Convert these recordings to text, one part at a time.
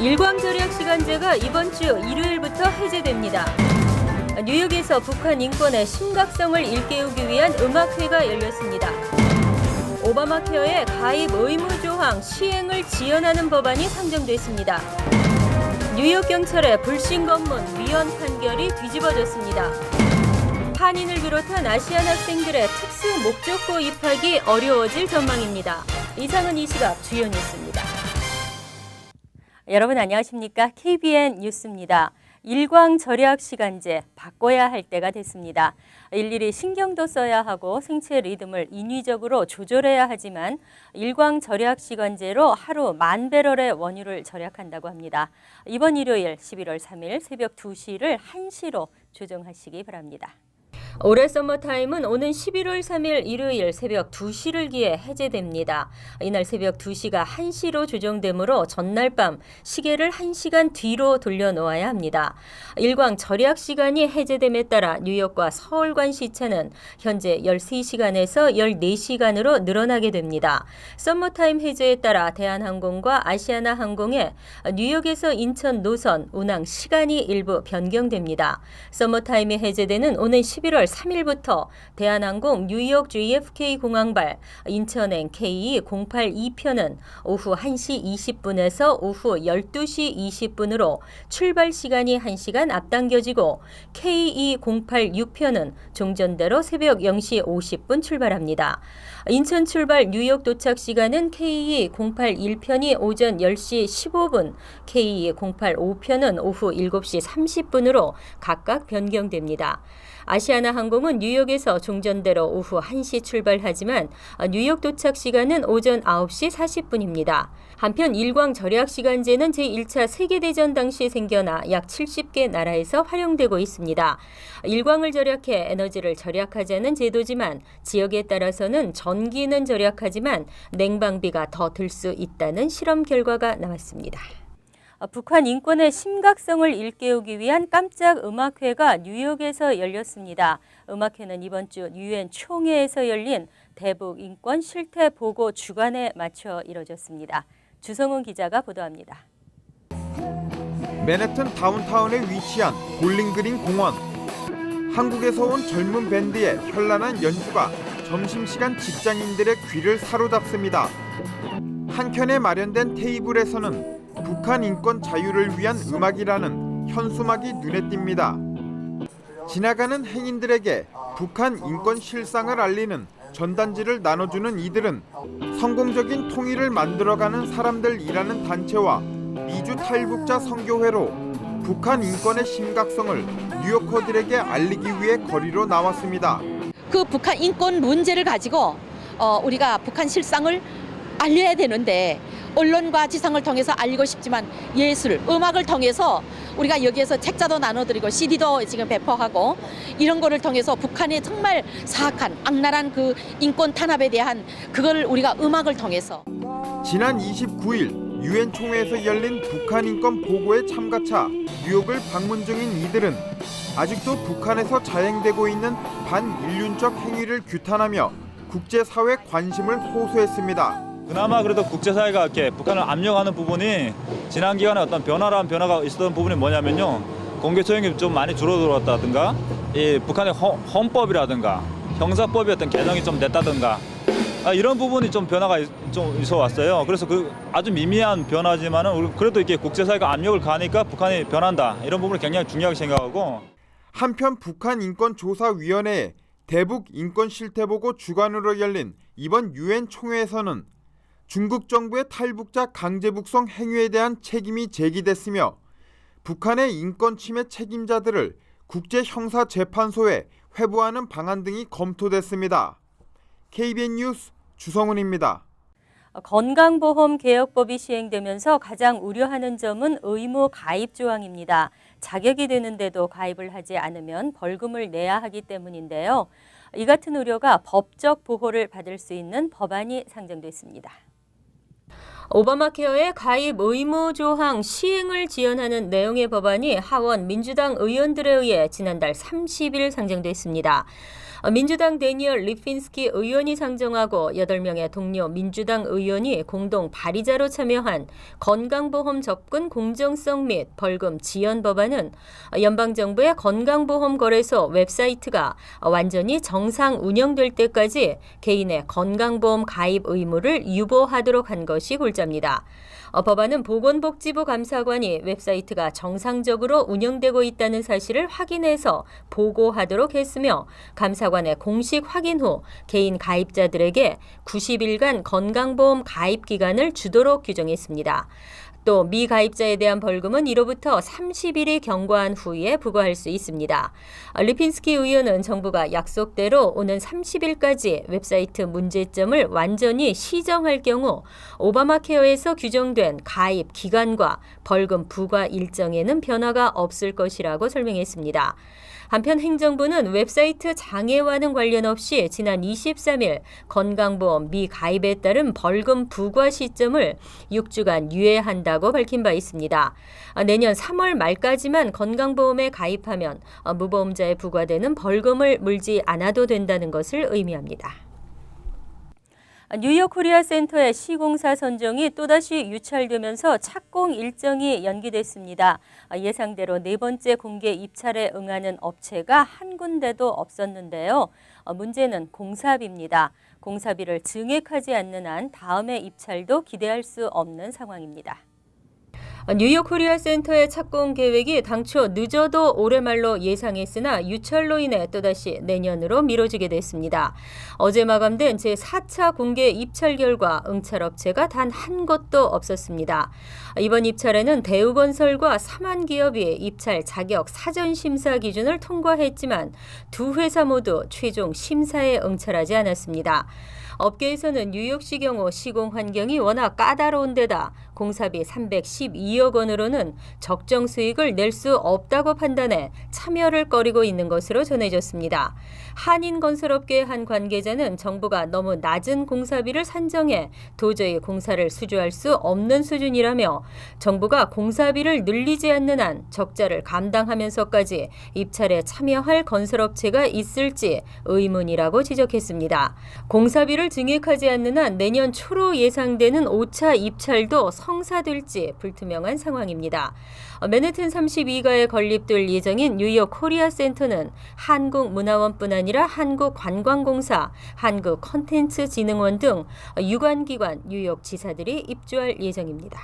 일광절약시간제가 이번 주 일요일부터 해제됩니다. 뉴욕에서 북한 인권의 심각성을 일깨우기 위한 음악회가 열렸습니다. 오바마 케어의 가입 의무 조항 시행을 지연하는 법안이 상정됐습니다. 뉴욕 경찰의 불신 검문 위헌 판결이 뒤집어졌습니다. 한인을 비롯한 아시안 학생들의 특수 목적고 입학이 어려워질 전망입니다. 이상은 이 시각 주요 뉴스입니다. 여러분 안녕하십니까? KBN 뉴스입니다. 일광절약시간제 바꿔야 할 때가 됐습니다. 일일이 신경도 써야 하고 생체 리듬을 인위적으로 조절해야 하지만 일광절약시간제로 하루 10,000배럴의 원유를 절약한다고 합니다. 이번 일요일 11월 3일 새벽 2시를 1시로 조정하시기 바랍니다. 올해 서머타임은 오는 11월 3일 일요일 새벽 2시를 기해 해제됩니다. 이날 새벽 2시가 1시로 조정되므로 전날 밤 시계를 1시간 뒤로 돌려놓아야 합니다. 일광 절약 시간이 해제됨에 따라 뉴욕과 서울간 시차는 현재 13시간에서 14시간으로 늘어나게 됩니다. 서머타임 해제에 따라 대한항공과 아시아나항공의 뉴욕에서 인천 노선 운항 시간이 일부 변경됩니다. 서머타임이 해제되는 오는 11월 3일부터 대한항공 뉴욕 JFK 공항발 인천행 KE082편은 오후 1시 20분에서 오후 12시 20분으로 출발 시간이 1시간 앞당겨지고 KE086편은 종전대로 새벽 0시 50분 출발합니다. 인천 출발 뉴욕 도착 시간은 KE081편이 오전 10시 15분, KE085편은 오후 7시 30분으로 각각 변경됩니다. 아시아나항공은 뉴욕에서 종전대로 오후 1시 출발하지만 뉴욕 도착 시간은 오전 9시 40분입니다. 한편 일광절약시간제는 제1차 세계대전 당시 생겨나 약 70개 나라에서 활용되고 있습니다. 일광을 절약해 에너지를 절약하자는 제도지만 지역에 따라서는 전기는 절약하지만 냉방비가 더 들 수 있다는 실험 결과가 나왔습니다. 북한 인권의 심각성을 일깨우기 위한 깜짝 음악회가 뉴욕에서 열렸습니다. 음악회는 이번 주 유엔 총회에서 열린 대북 인권 실태 보고 주간에 맞춰 이뤄졌습니다. 주성훈 기자가 보도합니다. 맨해튼 다운타운에 위치한 볼링그린 공원. 한국에서 온 젊은 밴드의 현란한 연주가 점심시간 직장인들의 귀를 사로잡습니다. 한켠에 마련된 테이블에서는 북한 인권 자유를 위한 음악이라는 현수막이 눈에 띕니다. 지나가는 행인들에게 북한 인권 실상을 알리는 전단지를 나눠주는 이들은 성공적인 통일을 만들어가는 사람들이라는 단체와 미주 탈북자 선교회로 북한 인권의 심각성을 뉴요커들에게 알리기 위해 거리로 나왔습니다. 그 북한 인권 문제를 가지고 우리가 북한 실상을 알려야 되는데 언론과 지상을 통해서 알리고 싶지만 예술, 음악을 통해서 우리가 여기에서 책자도 나눠드리고 CD도 지금 배포하고 이런 거를 통해서 북한의 정말 사악한 악랄한 그 인권 탄압에 대한 그걸 우리가 음악을 통해서 지난 29일 유엔 총회에서 열린 북한 인권 보고에 참가차 뉴욕을 방문 중인 이들은 아직도 북한에서 자행되고 있는 반인륜적 행위를 규탄하며 국제사회 관심을 호소했습니다. 그나마 그래도 국제사회가 이렇게 북한을 압력하는 부분이 지난 기간에 어떤 변화라는 변화가 있었던 부분이 뭐냐면요. 공개 처형이 좀 많이 줄어들었다든가 이 북한의 헌법이라든가 형사법의 어떤 개정이 좀 됐다든가 이런 부분이 좀 변화가 좀 있어 왔어요. 그래서 그 아주 미미한 변화지만은 그래도 이렇게 국제사회가 압력을 가니까 북한이 변한다. 이런 부분을 굉장히 중요하게 생각하고 한편 북한인권조사위원회의 대북 인권 실태보고 주관으로 열린 이번 유엔 총회에서는 중국 정부의 탈북자 강제 북송 행위에 대한 책임이 제기됐으며 북한의 인권 침해 책임자들을 국제형사재판소에 회부하는 방안 등이 검토됐습니다. KBN 뉴스 주성훈입니다. 건강보험개혁법이 시행되면서 가장 우려하는 점은 의무 가입 조항입니다. 자격이 되는데도 가입을 하지 않으면 벌금을 내야 하기 때문인데요. 이 같은 우려가 법적 보호를 받을 수 있는 법안이 상정됐습니다. 오바마 케어의 가입 의무 조항 시행을 지연하는 내용의 법안이 하원 민주당 의원들에 의해 지난달 30일 상정됐습니다. 민주당 데니얼 리핀스키 의원이 상정하고 8명의 동료 민주당 의원이 공동 발의자로 참여한 건강보험 접근 공정성 및 벌금 지연 법안은 연방정부의 건강보험 거래소 웹사이트가 완전히 정상 운영될 때까지 개인의 건강보험 가입 의무를 유보하도록 한 것이 골자입니다. 법안은 보건복지부 감사관이 웹사이트가 정상적으로 운영되고 있다는 사실을 확인해서 보고하도록 했으며 감사관의 공식 확인 후 개인 가입자들에게 90일간 건강보험 가입 기간을 주도록 규정했습니다. 또 미가입자에 대한 벌금은 이로부터 30일이 경과한 후에 부과할 수 있습니다. 리핀스키 의원은 정부가 약속대로 오는 30일까지 웹사이트 문제점을 완전히 시정할 경우 오바마 케어에서 규정된 가입 기간과 벌금 부과 일정에는 변화가 없을 것이라고 설명했습니다. 한편 행정부는 웹사이트 장애와는 관련 없이 지난 23일 건강보험 미가입에 따른 벌금 부과 시점을 6주간 유예한다고 밝힌 바 있습니다. 내년 3월 말까지만 건강보험에 가입하면 무보험자에 부과되는 벌금을 물지 않아도 된다는 것을 의미합니다. 뉴욕 코리아 센터의 시공사 선정이 또다시 유찰되면서 착공 일정이 연기됐습니다. 예상대로 네 번째 공개 입찰에 응하는 업체가 한 군데도 없었는데요. 문제는 공사비입니다. 공사비를 증액하지 않는 한 다음의 입찰도 기대할 수 없는 상황입니다. 뉴욕 코리아 센터의 착공 계획이 당초 늦어도 올해 말로 예상했으나 유찰로 인해 또다시 내년으로 미뤄지게 됐습니다. 어제 마감된 제4차 공개 입찰 결과 응찰업체가 단 한 곳도 없었습니다. 이번 입찰에는 대우건설과 삼한기업이 입찰 자격 사전 심사 기준을 통과했지만 두 회사 모두 최종 심사에 응찰하지 않았습니다. 업계에서는 뉴욕시 경우 시공 환경이 워낙 까다로운 데다 공사비 312억 원으로는 적정 수익을 낼 수 없다고 판단해 참여를 꺼리고 있는 것으로 전해졌습니다. 한인건설업계의 한 관계자는 정부가 너무 낮은 공사비를 산정해 도저히 공사를 수주할 수 없는 수준이라며 정부가 공사비를 늘리지 않는 한 적자를 감당하면서까지 입찰에 참여할 건설업체가 있을지 의문이라고 지적했습니다. 공사비를 증액하지 않는 한 내년 초로 예상되는 5차 입찰도 성사될지 불투명한 상황입니다. 맨해튼 32가에 건립될 예정인 뉴욕 코리아 센터는 한국문화원뿐 아니라 한국관광공사, 한국콘텐츠진흥원 등 유관기관, 뉴욕지사들이 입주할 예정입니다.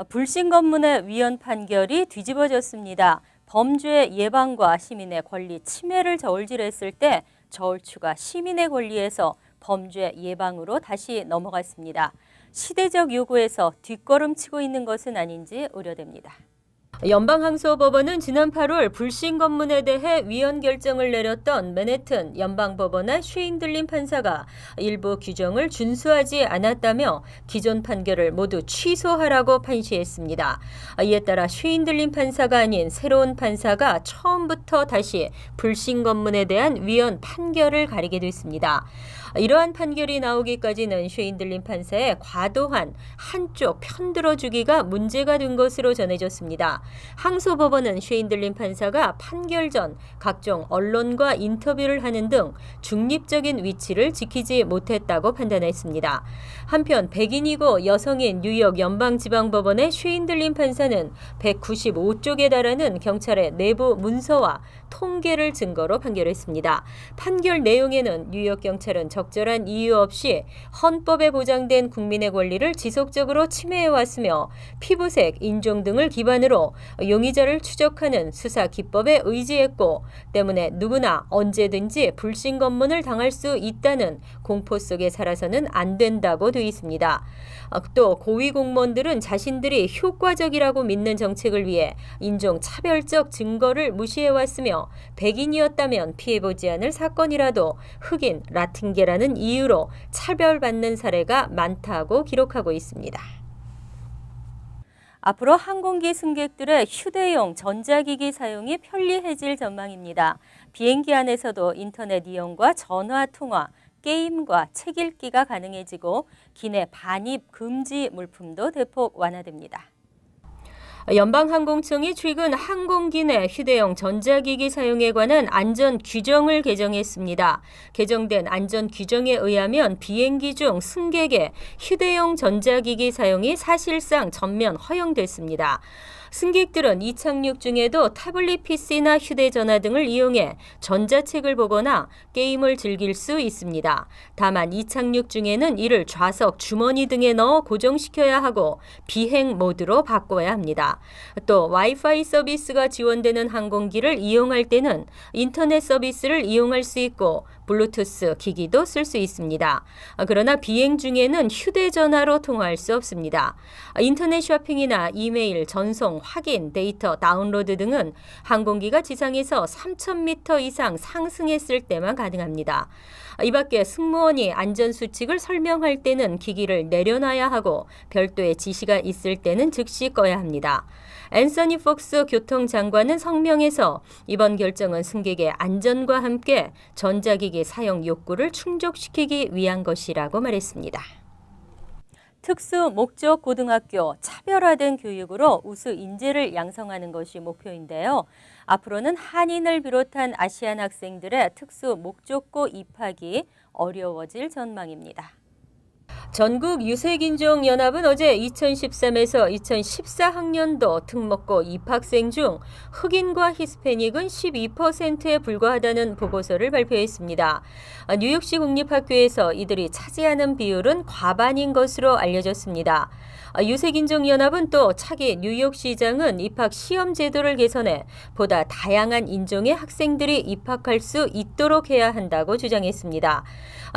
불신검문의 위헌 판결이 뒤집어졌습니다. 범죄 예방과 시민의 권리 침해를 저울질했을 때 저울추가 시민의 권리에서 범죄 예방으로 다시 넘어갔습니다. 시대적 요구에서 뒷걸음치고 있는 것은 아닌지 우려됩니다. 연방항소법원은 지난 8월 불신검문에 대해 위헌 결정을 내렸던 맨해튼 연방법원의 쉐인들린 판사가 일부 규정을 준수하지 않았다며 기존 판결을 모두 취소하라고 판시했습니다. 이에 따라 쉐인들린 판사가 아닌 새로운 판사가 처음부터 다시 불신검문에 대한 위헌 판결을 가리게 됐습니다. 이러한 판결이 나오기까지는 쉐인들린 판사의 과도한 한쪽 편들어주기가 문제가 된 것으로 전해졌습니다. 항소법원은 쉐인들린 판사가 판결 전 각종 언론과 인터뷰를 하는 등 중립적인 위치를 지키지 못했다고 판단했습니다. 한편 백인이고 여성인 뉴욕 연방지방법원의 쉐인들린 판사는 195쪽에 달하는 경찰의 내부 문서와 통계를 증거로 판결했습니다. 판결 내용에는 뉴욕 경찰은 적절한 이유 없이 헌법에 보장된 국민의 권리를 지속적으로 침해해왔으며 피부색, 인종 등을 기반으로 용의자를 추적하는 수사 기법에 의지했고 때문에 누구나 언제든지 불신검문을 당할 수 있다는 공포 속에 살아서는 안 된다고 되어 있습니다. 또 고위공무원들은 자신들이 효과적이라고 믿는 정책을 위해 인종차별적 증거를 무시해왔으며 백인이었다면 피해보지 않을 사건이라도 흑인, 라틴계라는 이유로 차별받는 사례가 많다고 기록하고 있습니다. 앞으로 항공기 승객들의 휴대용 전자기기 사용이 편리해질 전망입니다. 비행기 안에서도 인터넷 이용과 전화 통화, 게임과 책 읽기가 가능해지고 기내 반입 금지 물품도 대폭 완화됩니다. 연방항공청이 최근 항공기 내 휴대용 전자기기 사용에 관한 안전 규정을 개정했습니다. 개정된 안전 규정에 의하면 비행기 중 승객의 휴대용 전자기기 사용이 사실상 전면 허용됐습니다. 승객들은 이착륙 중에도 태블릿 PC나 휴대전화 등을 이용해 전자책을 보거나 게임을 즐길 수 있습니다. 다만 이착륙 중에는 이를 좌석 주머니 등에 넣어 고정시켜야 하고 비행 모드로 바꿔야 합니다. 또 와이파이 서비스가 지원되는 항공기를 이용할 때는 인터넷 서비스를 이용할 수 있고 블루투스 기기도 쓸 수 있습니다. 그러나 비행 중에는 휴대전화로 통화할 수 없습니다. 인터넷 쇼핑이나 이메일 전송, 확인, 데이터 다운로드 등은 항공기가 지상에서 3,000m 이상 상승했을 때만 가능합니다. 이 밖에 승무원이 안전수칙을 설명할 때는 기기를 내려놔야 하고 별도의 지시가 있을 때는 즉시 꺼야 합니다. 앤서니 폭스 교통장관은 성명에서 이번 결정은 승객의 안전과 함께 전자기기 사용 욕구를 충족시키기 위한 것이라고 말했습니다. 특수 목적 고등학교 차별화된 교육으로 우수 인재를 양성하는 것이 목표인데요. 앞으로는 한인을 비롯한 아시안 학생들의 특수 목적고 입학이 어려워질 전망입니다. 전국유색인종연합은 어제 2013에서 2014학년도 특목고 입학생 중 흑인과 히스패닉은 12%에 불과하다는 보고서를 발표했습니다. 뉴욕시 공립학교에서 이들이 차지하는 비율은 과반인 것으로 알려졌습니다. 유색인종연합은 또 차기 뉴욕시장은 입학 시험 제도를 개선해 보다 다양한 인종의 학생들이 입학할 수 있도록 해야 한다고 주장했습니다.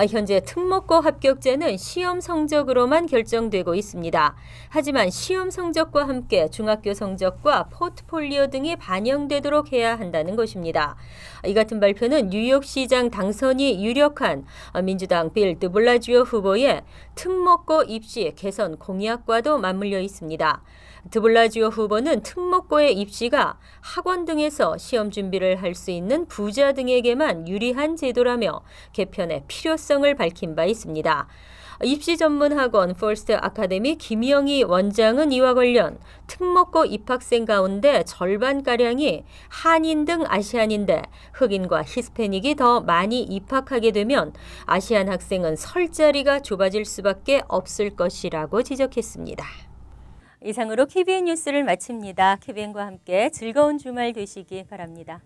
현재 특목고 합격자는 시험 성적으로만 결정되고 있습니다. 하지만 시험 성적과 함께 중학교 성적과 포트폴리오 등이 반영되도록 해야 한다는 것입니다. 이 같은 발표는 뉴욕시장 당선이 유력한 민주당 빌 드블라지오 후보의 특목고 입시 개선 공약과도 맞물려 있습니다. 드블라지오 후보는 특목고의 입시가 학원 등에서 시험 준비를 할 수 있는 부자 등에게만 유리한 제도라며 개편의 필요성을 밝힌 바 있습니다. 입시 전문 학원 퍼스트 아카데미 김영희 원장은 이와 관련 특목고 입학생 가운데 절반가량이 한인 등 아시안인데 흑인과 히스패닉이 더 많이 입학하게 되면 아시안 학생은 설 자리가 좁아질 수밖에 없을 것이라고 지적했습니다. 이상으로 KBN 뉴스를 마칩니다. KBN과 함께 즐거운 주말 되시기 바랍니다.